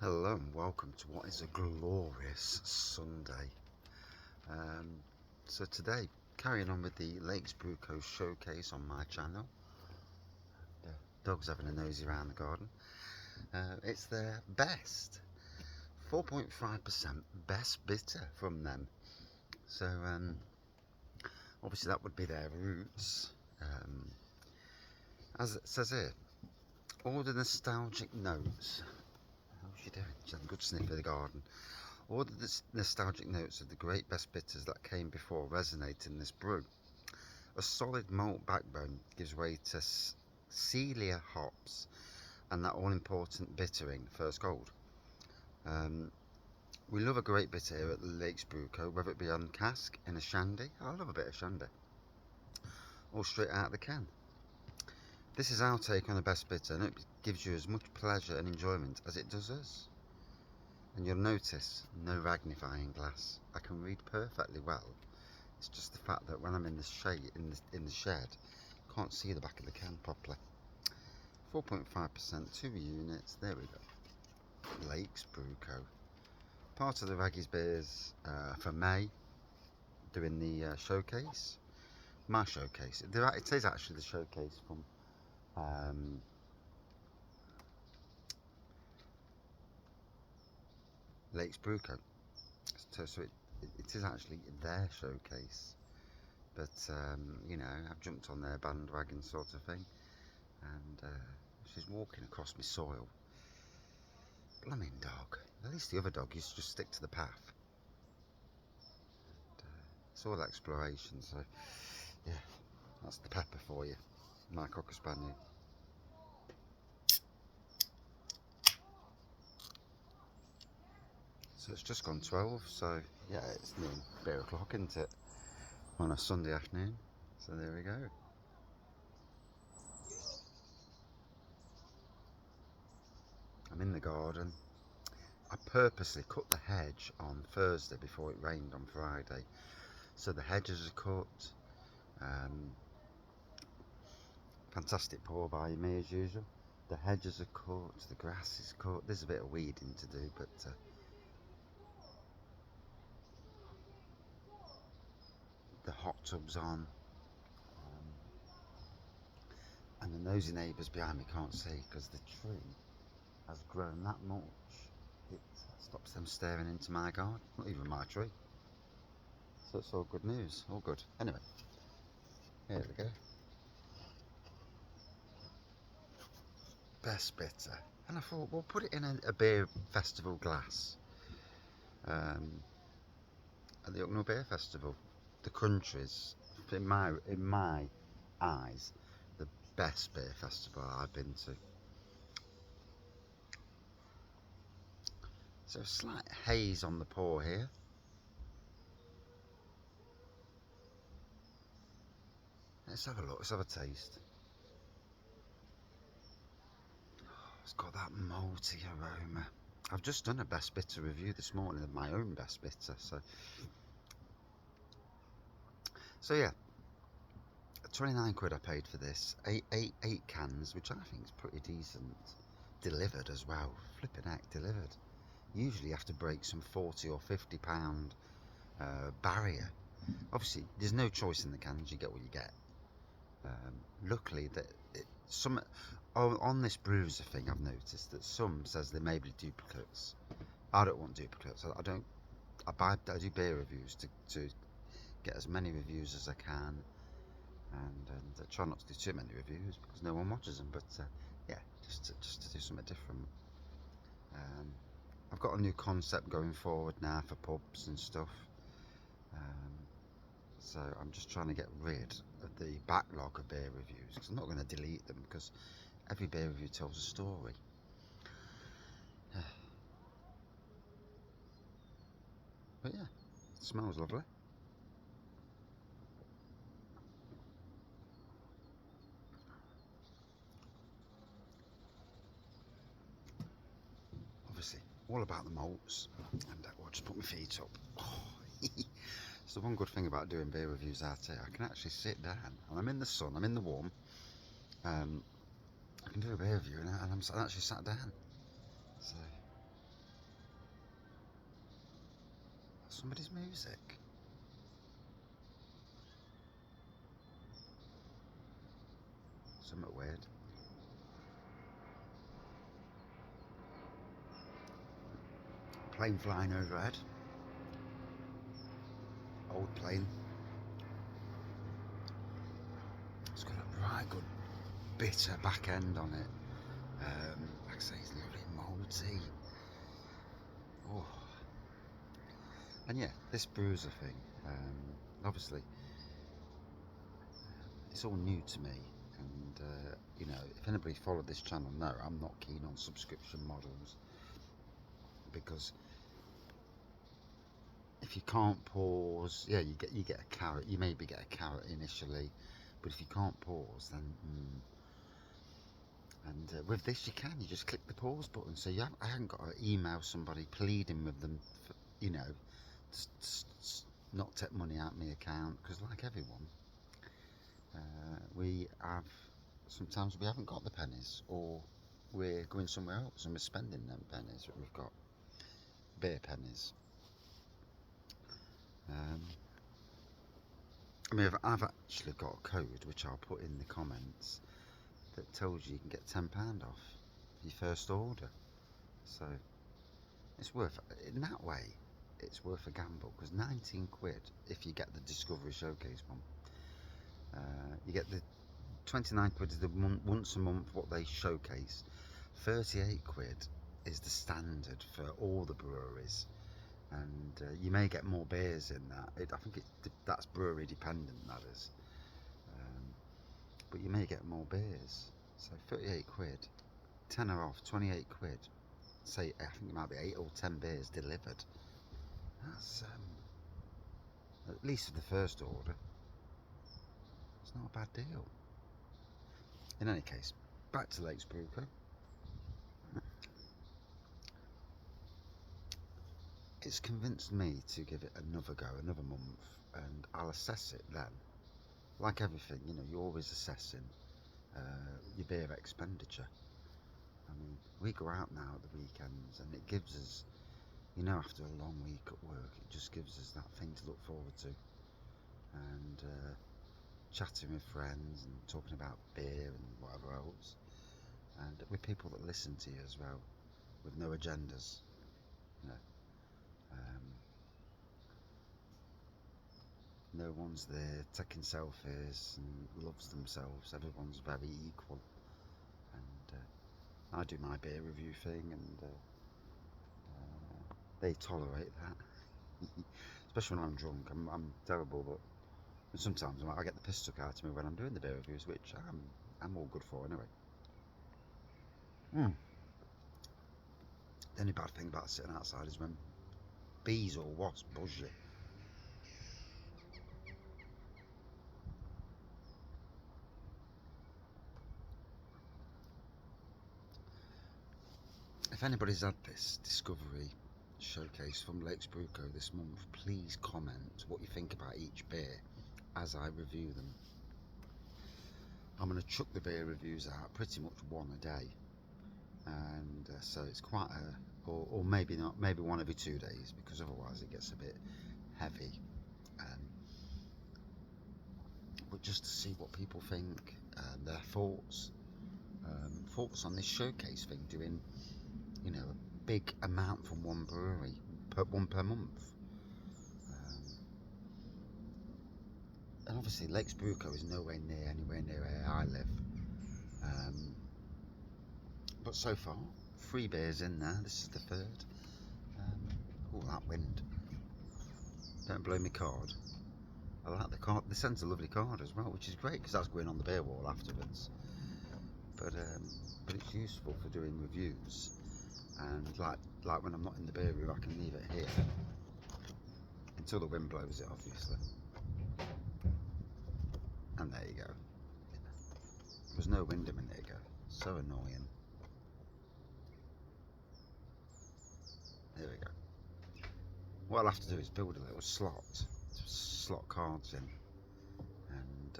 Hello and welcome to what is a glorious Sunday. So today, carrying on with the Lakes Brew Co showcase on my channel. The dog's having a nosy around the garden. It's their best 4.5% best bitter from them. So obviously that would be their roots. As it says here, all the nostalgic notes. How's she doing? She's having a good sniff of the garden. All the nostalgic notes of the great best bitters that came before resonate in this brew. A solid malt backbone gives way to Celia hops and that all-important bittering, first gold. We love a great bitter here at the Lakes Brew Co, whether it be on cask, in a shandy. I love a bit of shandy. Or straight out of the can. This is our take on a best bitter, and it gives you as much pleasure and enjoyment as it does us. And you'll notice no magnifying glass. I can read perfectly well. It's just the fact that when I'm in the shade, in the shed, I can't see the back of the can properly. 4.5%, 2 units. There we go. Lakes Brew Co. Part of the Raggy's Beers for May, doing the showcase. My showcase. It is actually the showcase from Lakes Brew Co. So it is actually their showcase, but you know, I've jumped on their bandwagon sort of thing, and she's walking across my soil. Blooming dog. At least the other dog used to just stick to the path. And, it's all exploration, so yeah, that's the pepper for you, my Cocker Spaniel. So it's just gone 12, so yeah, it's nearly beer o'clock, isn't it, on a Sunday afternoon. So there we go. I'm in the garden. I purposely cut the hedge on Thursday before it rained on Friday, so the hedges are cut. Fantastic pour by me as usual. The hedges are cut, the grass is cut. There's a bit of weeding to do, but the hot tub's on, and the nosy neighbours behind me can't see because the tree has grown that much. It stops them staring into my garden, not even my tree. So it's all good news, all good. Anyway, here we go. Best bitter, and I thought we'll put it in a beer festival glass at the Ucknall Beer Festival. The country's, in my eyes, the best beer festival I've been to. So a slight haze on the pour here. Let's have a look, let's have a taste. It's got that malty aroma. I've just done a best bitter review this morning of my own best bitter, so yeah, 29 quid I paid for this. Eight cans, which I think is pretty decent. Delivered as well, flipping heck, delivered. Usually you have to break some 40 or 50 pound barrier. Obviously there's no choice in the cans, you get what you get. Luckily that on this Brewser thing, I've noticed that some says there may be duplicates. I don't want duplicates. I do beer reviews to get as many reviews as I can, and I try not to do too many reviews because no one watches them. But yeah, just to do something different. I've got a new concept going forward now for pubs and stuff. So I'm just trying to get rid of the backlog of beer reviews because I'm not going to delete them because every beer review tells a story. But yeah, it smells lovely. Obviously, all about the malts, and I'll just put my feet up. Oh, it's the one good thing about doing beer reviews out here. I can actually sit down, and I'm in the sun, I'm in the warm. I can do a beer review, and I'm actually sat down. So Somebody's music. Something weird. Plane flying overhead. Old plane. It's got a right good bitter back end on it. Like I say, it's lovely malty. Oh. And yeah, this Brewser thing, obviously, it's all new to me. And, you know, if anybody followed this channel, no, I'm not keen on subscription models. Because if you can't pause, yeah, you get a carrot. You maybe get a carrot initially, but if you can't pause, then and with this you can. You just click the pause button. So I haven't got to email somebody pleading with them, for, you know, not take money out of my account. Because like everyone, we have sometimes we haven't got the pennies, or we're going somewhere else and we're spending them pennies that we've got, beer pennies. I mean, I've actually got a code which I'll put in the comments that tells you can get £10 off your first order. So it's worth, in that way, it's worth a gamble, because 19 quid if you get the Discovery Showcase one. You get the 29 quid is the once a month what they showcase. 38 quid is the standard for all the breweries. And you may get more beers in that. I think that's brewery dependent, that is. But you may get more beers. So 38 quid, tenner off, 28 quid. Say, I think it might be 8 or 10 beers delivered. That's at least for the first order. It's not a bad deal. In any case, back to Lakes Brew Co. It's convinced me to give it another go, another month, and I'll assess it then. Like everything, you know, you're always assessing your beer expenditure. I mean, we go out now at the weekends, and it gives us, you know, after a long week at work, it just gives us that thing to look forward to. And chatting with friends and talking about beer and whatever else, and with people that listen to you as well, with no agendas, you know. No one's there taking selfies and loves themselves. Everyone's very equal. And I do my beer review thing, and they tolerate that. Especially when I'm drunk. I'm terrible, but sometimes I get the piss took out of me when I'm doing the beer reviews, which I'm all good for anyway. The only bad thing about sitting outside is when bees or wasps buzz you. If anybody's had this Discovery Showcase from Lakes Brew Co this month, please comment what you think about each beer as I review them. I'm going to chuck the beer reviews out pretty much one a day, and so it's quite a, or maybe not, maybe one every 2 days, because otherwise it gets a bit heavy. But just to see what people think, their thoughts on this showcase thing, doing, you know, a big amount from one brewery, one per month. And obviously Lakes Brew Co is anywhere near where I live. But so far, 3 beers in there. This is the third. Oh, that wind. Don't blow me card. I like the card. This sends a lovely card as well, which is great, because that's going on the beer wall afterwards. But it's useful for doing reviews. And like when I'm not in the beer room, I can leave it here until the wind blows it, obviously. And there you go. There was no wind a minute ago. So annoying. There we go. What I'll have to do is build a little slot to slot cards in, and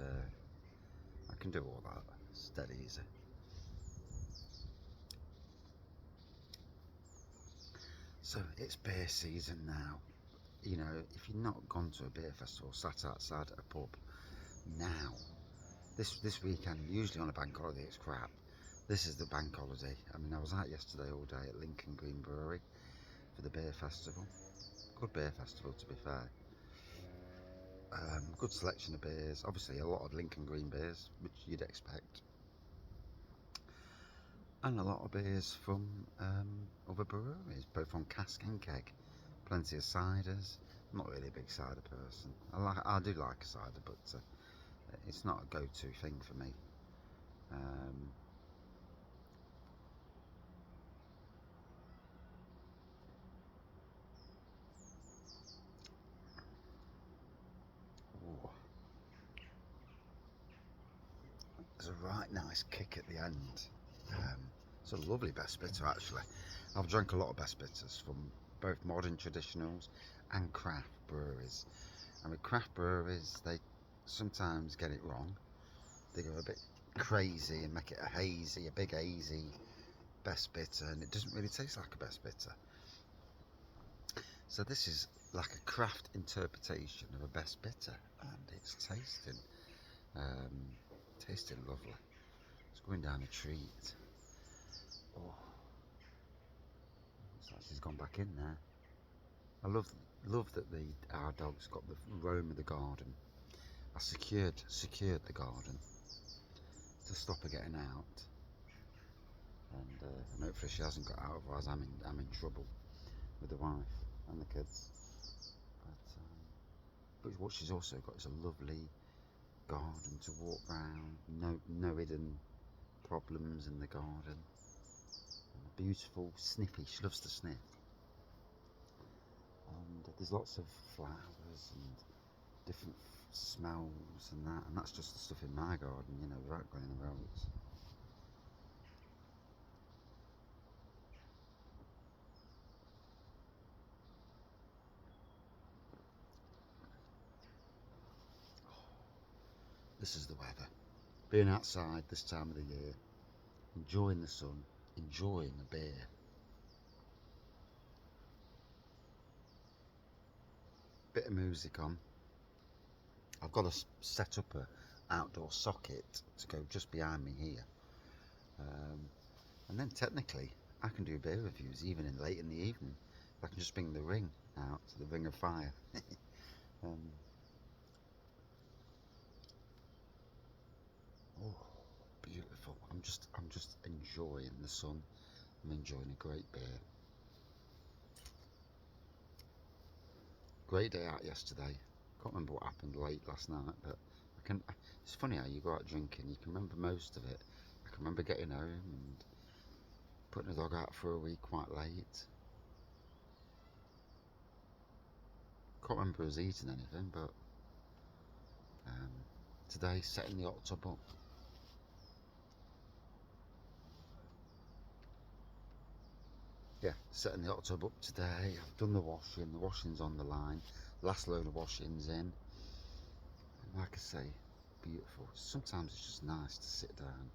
I can do all that. It's dead easy. So it's beer season now. you know, if you've not gone to a beer festival, sat outside at a pub now, this weekend, usually on a bank holiday, it's crap. This is the bank holiday. I mean, I was out yesterday all day at Lincoln Green Brewery for the beer festival. Good beer festival, to be fair. Good selection of beers. Obviously, a lot of Lincoln Green beers, which you'd expect, and a lot of beers from other breweries, both on cask and keg. Plenty of ciders. I'm not really a big cider person. I do like a cider, but it's not a go-to thing for me. Ooh, there's a right nice kick at the end. It's a lovely best bitter, actually. I've drank a lot of best bitters from both modern traditionals and craft breweries. And with craft breweries, they sometimes get it wrong. They go a bit crazy and make it a big hazy best bitter, and it doesn't really taste like a best bitter. So this is like a craft interpretation of a best bitter, and it's tasting lovely. It's going down a treat. Oh, looks like she's gone back in there. I love that our dog's got the roam of the garden. I secured the garden to stop her getting out, and hopefully she hasn't got out. Otherwise, I'm in trouble with the wife and the kids. But what she's also got is a lovely garden to walk round. No hidden problems in the garden. And a beautiful snippy. She loves to sniff. And there's lots of flowers and different smells and that. And that's just the stuff in my garden, you know, without going anywhere else. This is the weather. Being outside this time of the year, enjoying the sun, enjoying a beer. Bit of music on. I've got to set up a outdoor socket to go just behind me here, and then technically I can do beer reviews even late in the evening. I can just bring the ring out, the ring of fire. Oh, beautiful! I'm just enjoying the sun. I'm enjoying a great beer. Great day out yesterday. Can't remember what happened late last night, but it's funny how you go out drinking, you can remember most of it. I can remember getting home and putting the dog out for a wee quite late. Can't remember us eating anything, but today setting the hot tub up. Yeah, setting the hot tub up today. I've done the washing's on the line. Last load of washing's in. And like I say, beautiful. Sometimes it's just nice to sit down.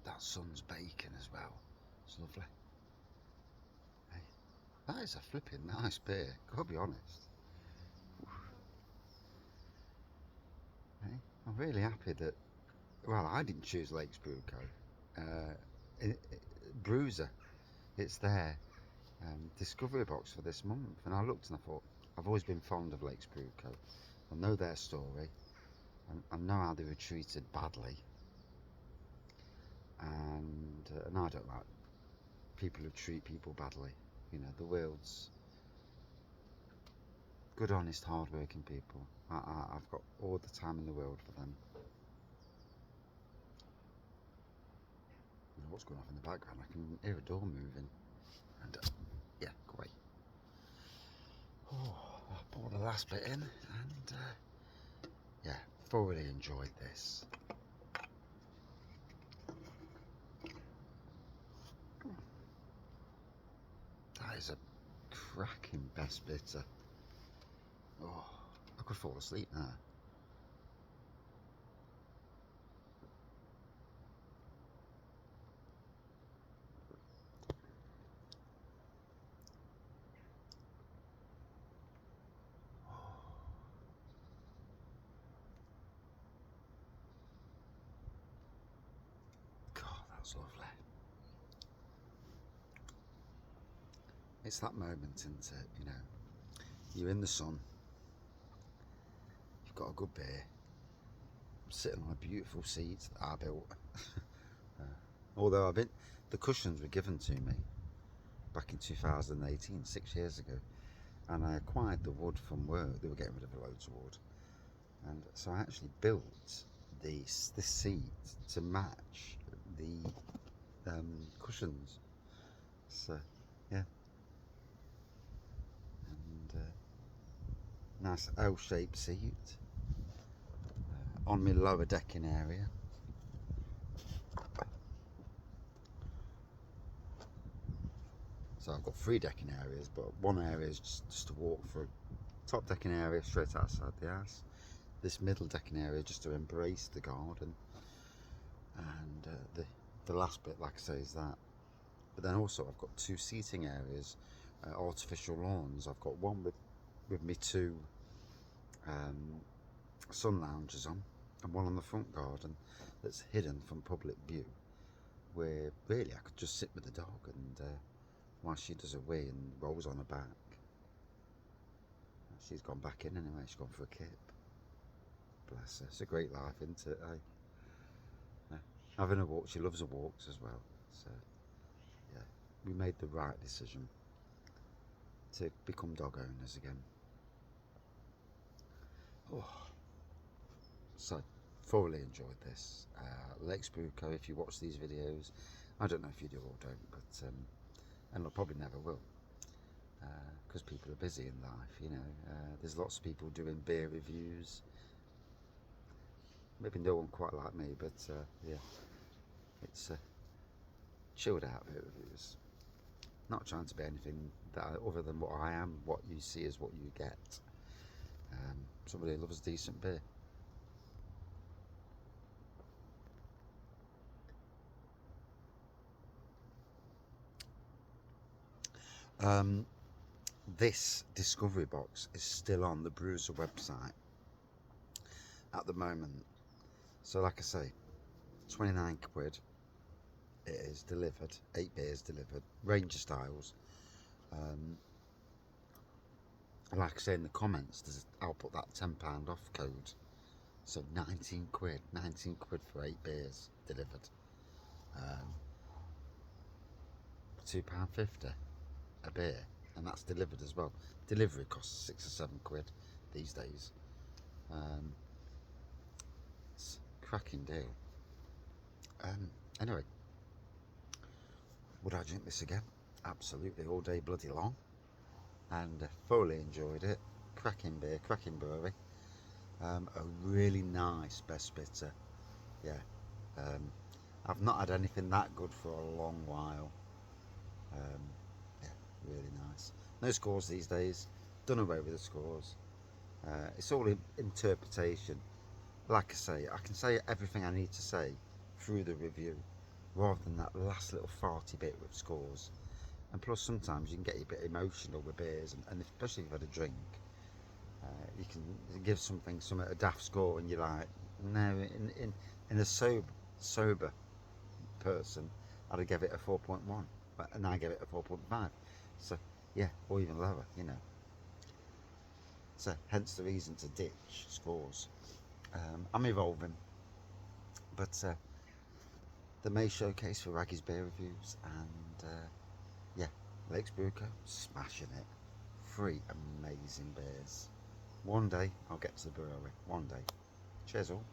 That sun's baking as well. It's lovely. Hey, that is a flipping nice beer, gotta be honest. Hey, I'm really happy that, well, I didn't choose Lakes Brew Co. Brewser, it's their discovery box for this month, and I looked and I thought, I've always been fond of Lakes Brew Co. I know their story, and I know how they were treated badly, and I don't like people who treat people badly. You know, the world's good, honest, hard-working people. I've got all the time in the world for them. You know what's going on in the background? I can hear a door moving, and yeah, great. Oh, I poured the last bit in, and yeah, thoroughly enjoyed this. That is a cracking best bitter. Oh, I could fall asleep now. It's lovely. It's that moment, isn't it? You know, you're in the sun, you've got a good beer, I'm sitting on a beautiful seat that I built. Although the cushions were given to me back in 2018, 6 years ago, and I acquired the wood from work. They were getting rid of loads of wood, and so I actually built this seat to match the cushions. So yeah, and nice L-shaped seat on my lower decking area. So I've got 3 decking areas, but one area is just to walk through. Top decking area straight outside the house. This middle decking area just to embrace the garden. And the last bit, like I say, is that. But then also I've got 2 seating areas, artificial lawns. I've got one with me 2 sun lounges on, and one on the front garden that's hidden from public view, where really I could just sit with the dog and while she does her wee and rolls on her back. She's gone back in anyway, she's gone for a kip. Bless her, it's a great life, isn't it, eh? Yeah. Having a walk, she loves her walks as well, so yeah, we made the right decision to become dog owners again. Oh, so thoroughly enjoyed this. Lakes Brew Co, if you watch these videos, I don't know if you do or don't, but and I probably never will, because people are busy in life, you know. There's lots of people doing beer reviews. Maybe no one quite like me, but yeah, it's chilled out beer reviews. Not trying to be anything other than what I am. What you see is what you get. Somebody who loves decent beer. This discovery box is still on the Brewser website at the moment. So like I say, 29 quid it is delivered, 8 beers delivered, range of styles. Like I say in the comments, I'll put that £10 off code. So 19 quid for 8 beers delivered. £2.50 a beer, and that's delivered as well. Delivery costs 6 or 7 quid these days. It's a cracking deal. Anyway, would I drink this again? Absolutely, all day bloody long. And thoroughly enjoyed it. Cracking beer, cracking brewery. A really nice best bitter. Yeah. I've not had anything that good for a long while. Yeah, really nice. No scores these days. Done away with the scores. It's all interpretation. Like I say, I can say everything I need to say through the review, rather than that last little farty bit with scores. And plus, sometimes you can get a bit emotional with beers, and especially if you've had a drink, you can give something a daft score, and you're like, no, in a sober person, I'd give it a 4.1, and I give it a 4.5. So yeah, or even lower, you know. So hence the reason to ditch scores. I'm evolving, but the May showcase for Raggy's beer reviews, and yeah, Lakes Brew Co, smashing it. 3 amazing beers. One day I'll get to the brewery. One day. Cheers all.